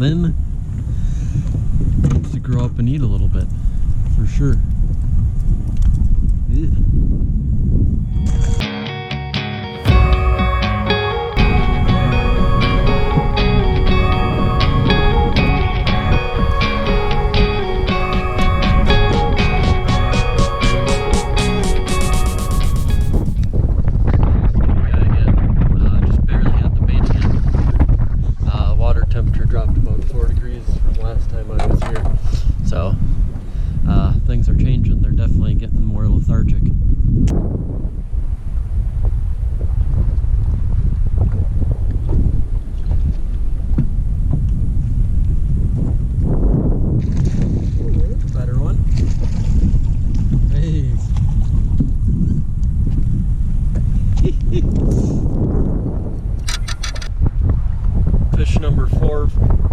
7. Needs to grow up and eat a little bit, for sure. Ew. Things are changing. They're definitely getting more lethargic. Ooh, better one. Hey. Fish number 4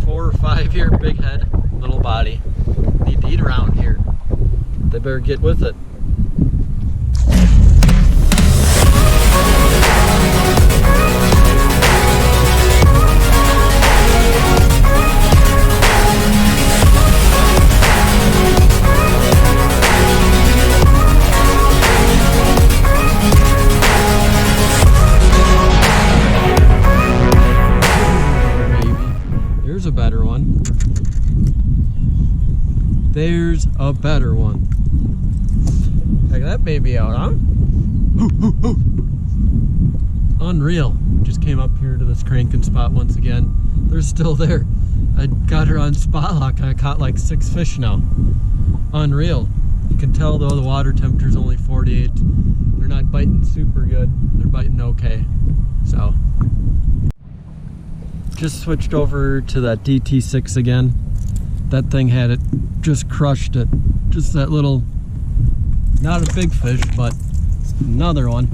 or 5 here. Big head, little body. Need to eat around here. They better get with it. Maybe. Here's a better one. There's a better one. Check that baby out, huh? Unreal. Just came up here to this cranking spot once again. They're still there. I got her on spot lock and I caught like 6 fish now. Unreal. You can tell though the water temperature's only 48. They're not biting super good. They're biting okay. So just switched over to that DT6 again. That thing had it, just crushed it. Just that little, not a big fish, but another one.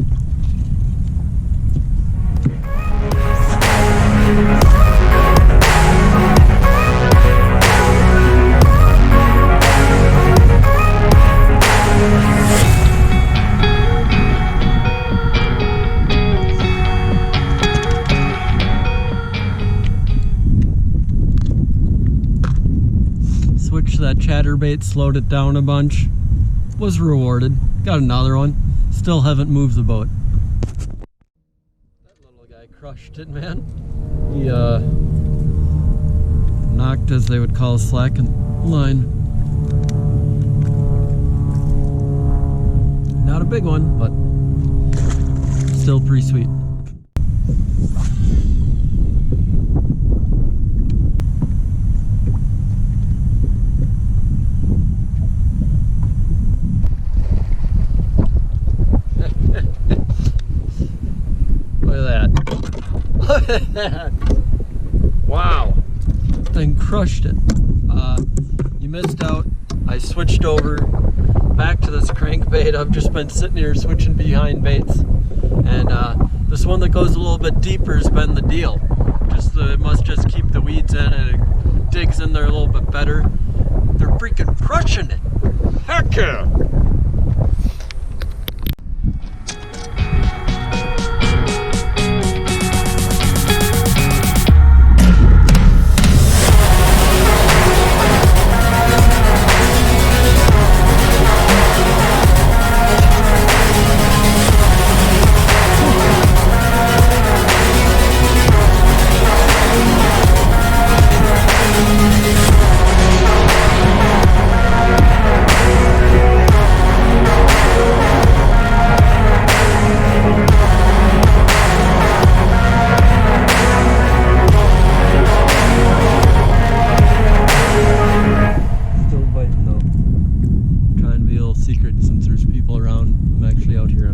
Switched that chatterbait, slowed it down a bunch. Was rewarded. Got another one. Still haven't moved the boat. That little guy crushed it, man. He knocked, as they would call, slack in line. Not a big one, but still pretty sweet. Look at that. Wow. Thing crushed it. You missed out. I switched over back to this crankbait. I've just been sitting here switching behind baits. And this one that goes a little bit deeper has been the deal. It must just keep the weeds in and it digs in there a little bit better. They're freaking crushing it. Heck yeah.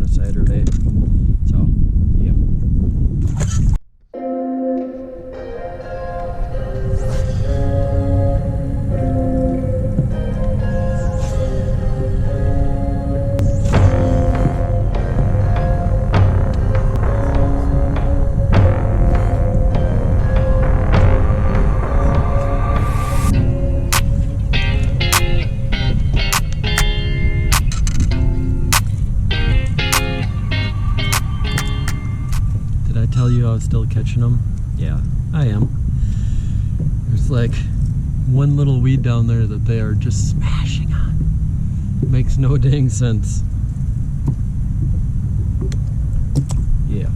Saturday. So, yeah. Tell you I was still catching them? Yeah, I am. There's It's like one little weed down there that they are just smashing on. It makes no dang sense. Yeah.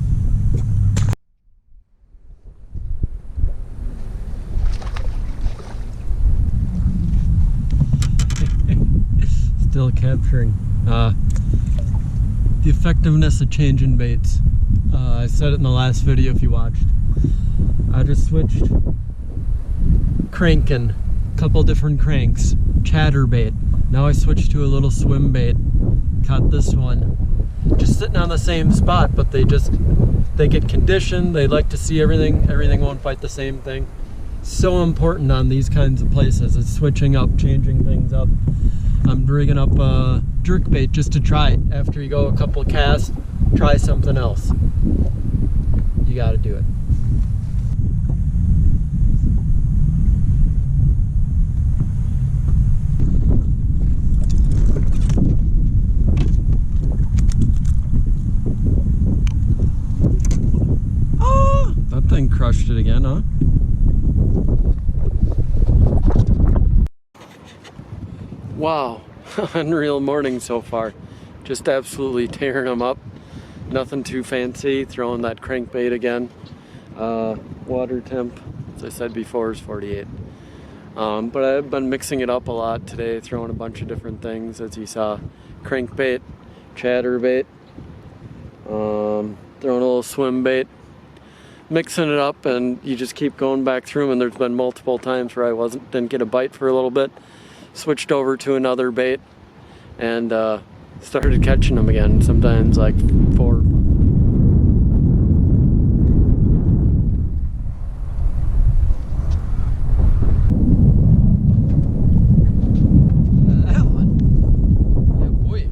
Still capturing. The effectiveness of changing baits. I said it in the last video if you watched. I just switched cranking, a couple different cranks, chatterbait. Now I switched to a little swim bait. Caught this one. Just sitting on the same spot, but they get conditioned. They like to see everything. Everything won't fight the same thing. So important on these kinds of places. It's switching up, changing things up. I'm rigging up a jerk bait just to try it. After you go a couple casts, try something else. You gotta do it. Oh, that thing crushed it again, huh? Wow, unreal morning so far. Just absolutely tearing them up. Nothing too fancy, throwing that crankbait again. Water temp, as I said before, is 48. But I've been mixing it up a lot today, throwing a bunch of different things, as you saw. Crankbait, chatterbait, throwing a little swim bait. Mixing it up, and you just keep going back through them, and there's been multiple times where I didn't get a bite for a little bit. Switched over to another bait and started catching them again, sometimes like 4. That one. Yeah, boy.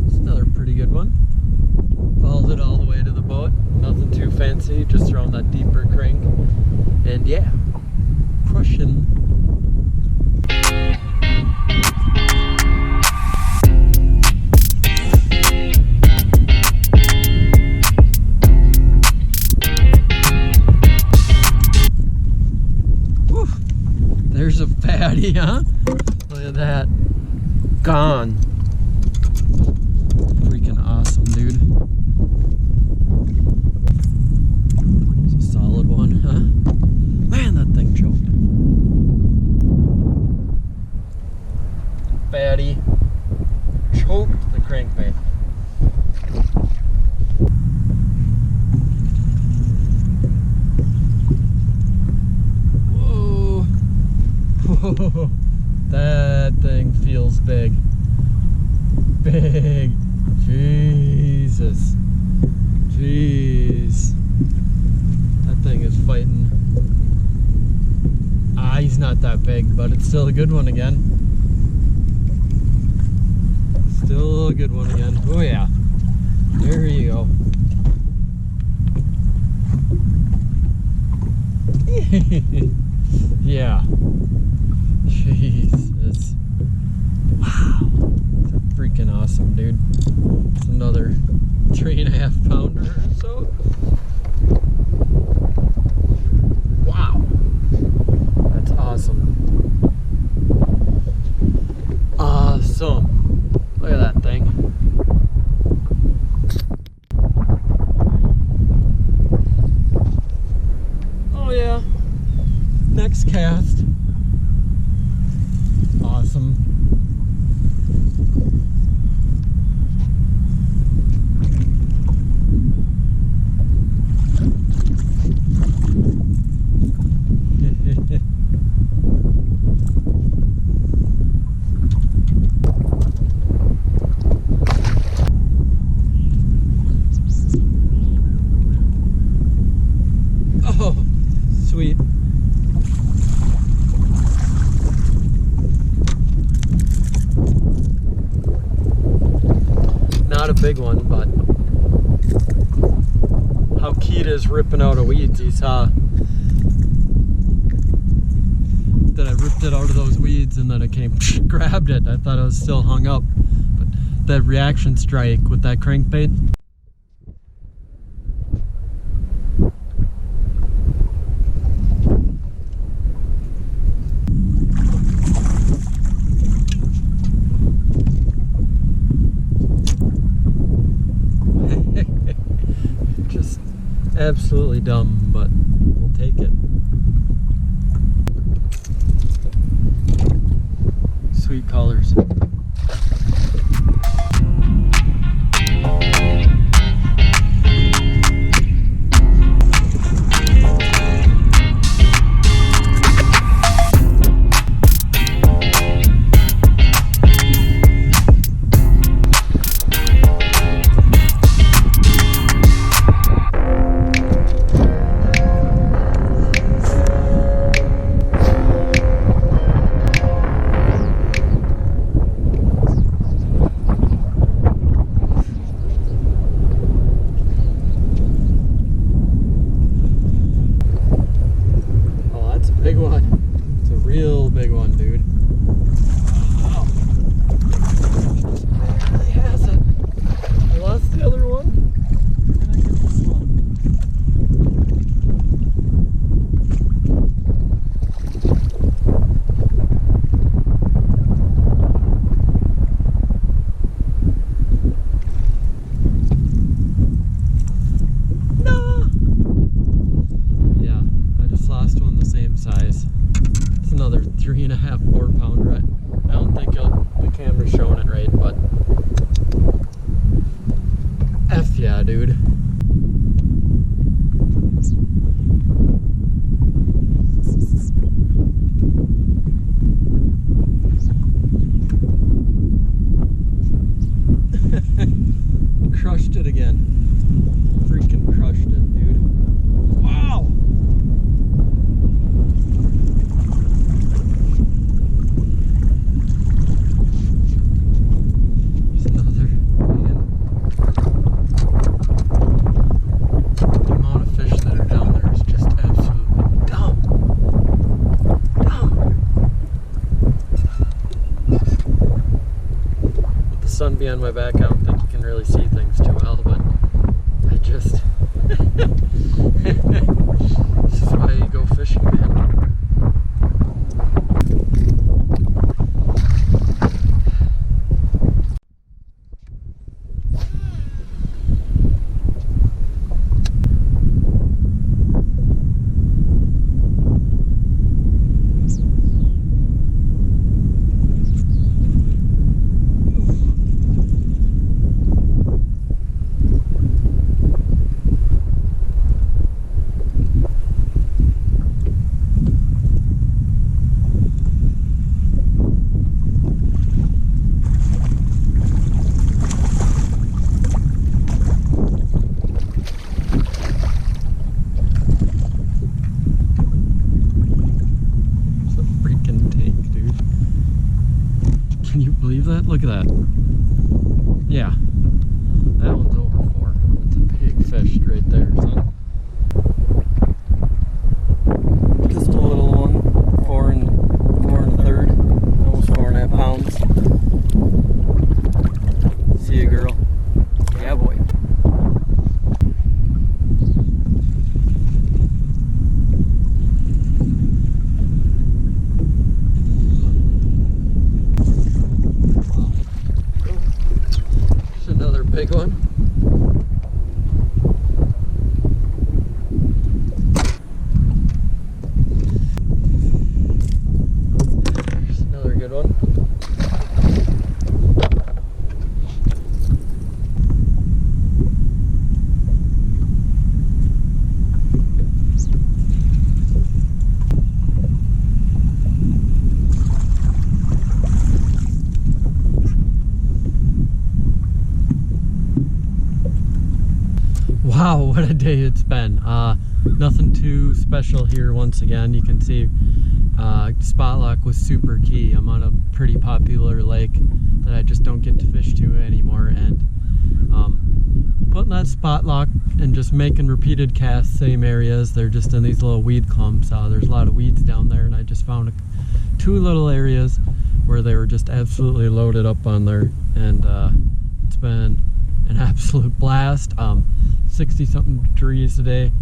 It's another pretty good one. Followed it all the way to the boat. Nothing too fancy, just throwing that deeper crank. And yeah, crushing. Whew. There's a fatty, huh? Look at that. Gone. Freaking awesome, dude. Fatty choked the crankbait. Whoa. Whoa, that thing feels big. Big. Jesus. Jeez. That thing is fighting. He's not that big, but it's still a good one again. Still a good one again. Oh yeah. There you go. Yeah. Jesus. Wow. That's freaking awesome, dude. It's another 3.5 pounder or so. Wow. That's awesome. Awesome. Look at that thing. Oh yeah. Next cast. Awesome. Oh, sweet. Not a big one, but how key it is ripping out of weeds. You saw that I ripped it out of those weeds and then it came, grabbed it. I thought it was still hung up, but that reaction strike with that crankbait. Just absolutely dumb, but we'll take it. Sweet colors. Big one. It's a real big one, dude. Wow. Just barely has it. I lost the other one. And I get this one. No! Yeah, I just lost one the same size. It's another 3.5, 4 pound right. I don't think the camera's showing it right, but F yeah, dude. Crushed it again. Freaking crushed it, dude. Wow! Sun behind my back, I don't think you can really see things too well, but I just this is why you go fishing, man. Can you believe that? Look at that. Yeah. That one's over 4. That's a big fish right there, son. Just a little one. 4 1/3. Almost 4.5 pounds. See ya, girl. Yeah, boy. Another big one. Here's another good one. Wow, what a day it's been. Nothing too special here once again. You can see spot lock was super key. I'm on a pretty popular lake that I just don't get to fish to anymore, and putting that spot lock and just making repeated casts, same areas. They're just in these little weed clumps. There's a lot of weeds down there, and I just found 2 little areas where they were just absolutely loaded up on there, and It's been an absolute blast. 60 something degrees today.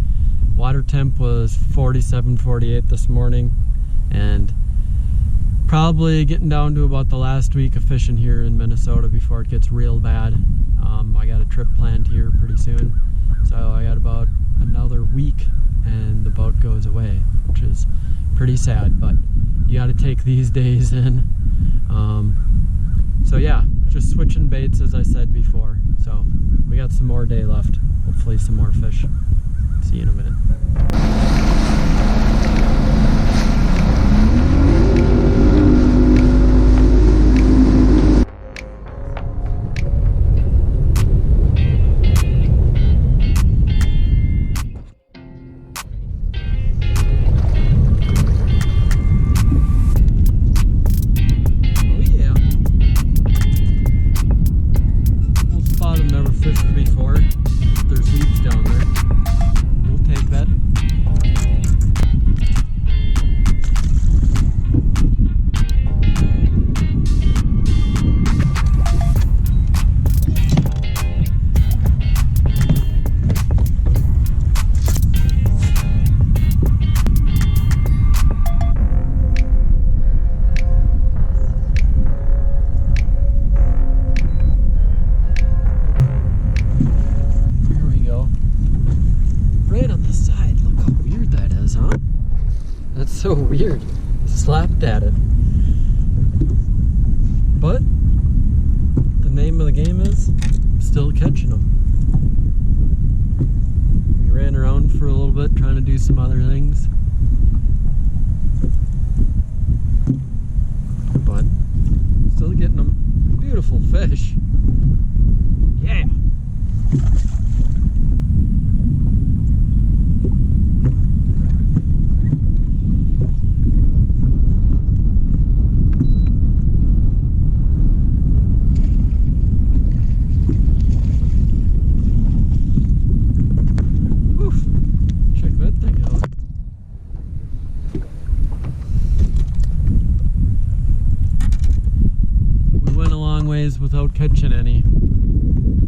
Water temp was 47, 48 this morning, and probably getting down to about the last week of fishing here in Minnesota before it gets real bad. I got a trip planned here pretty soon, so I got about another week and the boat goes away, which is pretty sad, but you got to take these days in. So yeah, just switching baits as I said before. So we got some more day left, hopefully some more fish. See you in a minute. Fished before. There's weeds down there. We'll take that. That's so weird. Slapped at it. But the name of the game is still catching them. We ran around for a little bit trying to do some other things. But still getting them. Beautiful fish. Yeah. Without catching any.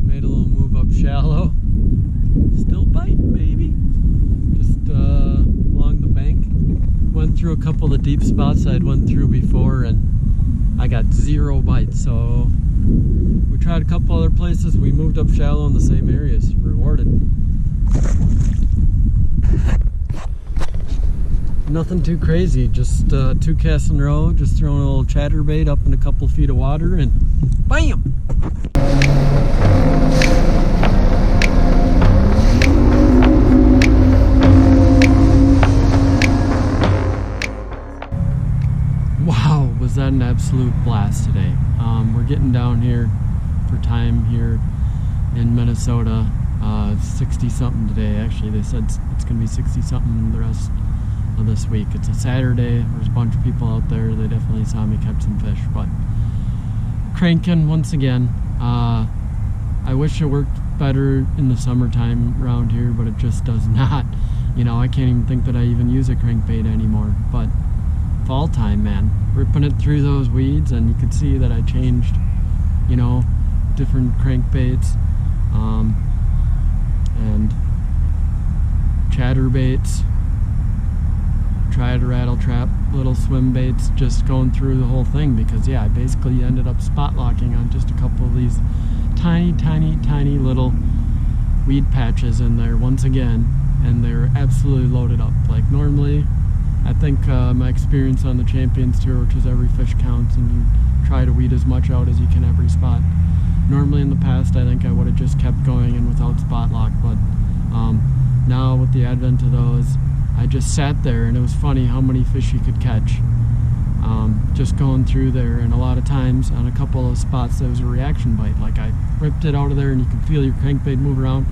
Made a little move up shallow. Still biting, baby. Just along the bank. Went through a couple of the deep spots I'd went through before and I got 0 bites. So we tried a couple other places. We moved up shallow in the same areas. Rewarded. Nothing too crazy, just 2 casts in a row, just throwing a little chatterbait up in a couple feet of water and bam! Wow, was that an absolute blast today. We're getting down here for time here in Minnesota. 60 something today. Actually, they said it's gonna be 60 something the rest of this week. It's a Saturday. There's a bunch of people out there. They definitely saw me catch some fish, but cranking once again. I wish it worked better in the summertime around here, but it just does not. You know, I can't even think that I even use a crankbait anymore. But fall time, man, ripping it through those weeds, and you could see that I changed, you know, different crankbaits and chatterbaits. Tried a rattle trap, little swim baits, just going through the whole thing because yeah, I basically ended up spot locking on just a couple of these tiny little weed patches in there once again, and they're absolutely loaded up. Like normally, I think my experience on the Champions Tour, which is every fish counts and you try to weed as much out as you can every spot. Normally in the past, I think I would have just kept going in without spot lock, but now with the advent of those, I just sat there and it was funny how many fish you could catch just going through there, and a lot of times on a couple of spots there was a reaction bite. Like I ripped it out of there and you could feel your crankbait move around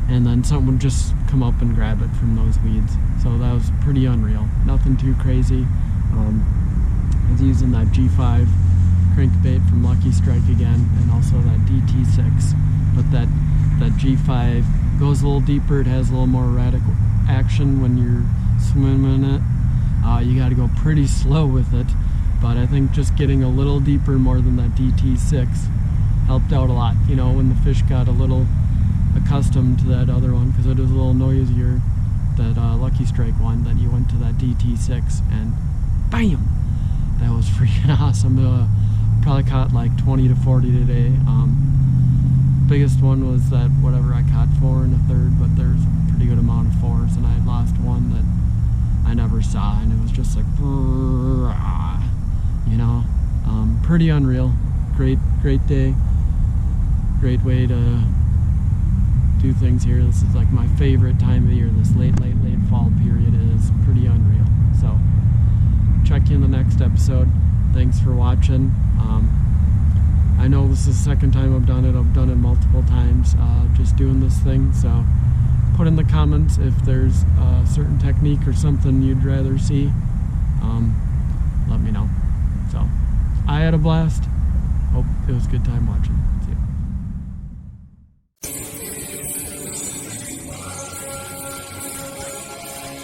and then something would just come up and grab it from those weeds. So that was pretty unreal. Nothing too crazy. I was using that G5 crankbait from Lucky Strike again, and also that DT6, but that G5 goes a little deeper. It has a little more erratic action when you're swimming it. You got to go pretty slow with it, but I think just getting a little deeper more than that DT6 helped out a lot, you know, when the fish got a little accustomed to that other one, because it is a little noisier, that Lucky Strike one, that you went to that DT6 and bam, that was freaking awesome. Probably caught like 20 to 40 today. Biggest one was that whatever I caught 4 1/3, but there's a pretty good amount of 4s, and I lost one that I never saw, and it was just like, you know, pretty unreal. Great day, great way to do things here. This is like my favorite time of the year. This late fall period is pretty unreal. So check you in the next episode. Thanks for watching. I know this is the second time I've done it. I've done it multiple times, just doing this thing. So put in the comments if there's a certain technique or something you'd rather see. Let me know. So I had a blast. Hope it was a good time watching.